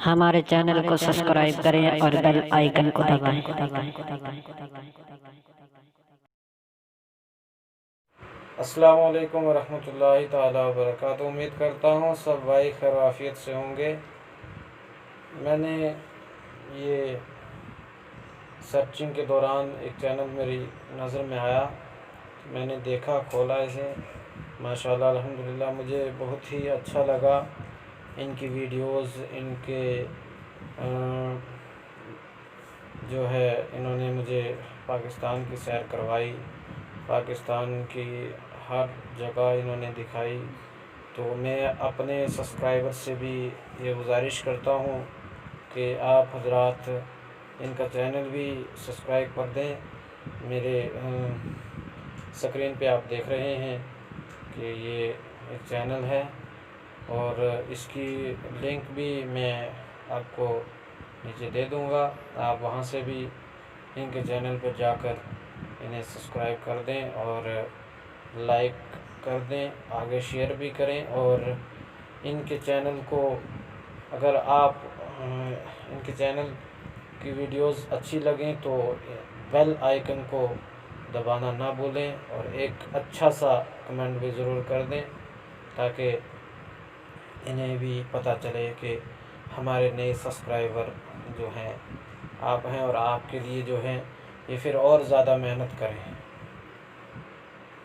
हमारे चैनल को सब्सक्राइब करें और बेल आइकन को दबाएं। अस्सलाम वालेकुम वरहमतुल्लाहि ताला वबरकातुहू। उम्मीद करता हूँ सब भाई खैर आफियत से होंगे। मैंने ये सर्चिंग के दौरान एक चैनल मेरी नज़र में आया, मैंने देखा, खोला इसे। माशाल्लाह अल्हम्दुलिल्लाह मुझे बहुत ही अच्छा लगा। इनकी वीडियोस, इनके जो है इन्होंने मुझे पाकिस्तान की सैर करवाई, पाकिस्तान की हर जगह इन्होंने दिखाई। तो मैं अपने सब्सक्राइबर से भी ये गुजारिश करता हूँ कि आप हजरात इनका चैनल भी सब्सक्राइब कर दें। मेरे स्क्रीन पे आप देख रहे हैं कि ये एक चैनल है और इसकी लिंक भी मैं आपको नीचे दे दूँगा। आप वहाँ से भी इनके चैनल पर जाकर इन्हें सब्सक्राइब कर दें और लाइक कर दें, आगे शेयर भी करें। और इनके चैनल को अगर आप इनके चैनल की वीडियोस अच्छी लगें तो बेल आइकन को दबाना ना भूलें और एक अच्छा सा कमेंट भी ज़रूर कर दें ताकि इन्हें भी पता चले कि हमारे नए सब्सक्राइबर जो हैं आप हैं और आपके लिए जो है ये फिर और ज़्यादा मेहनत करें।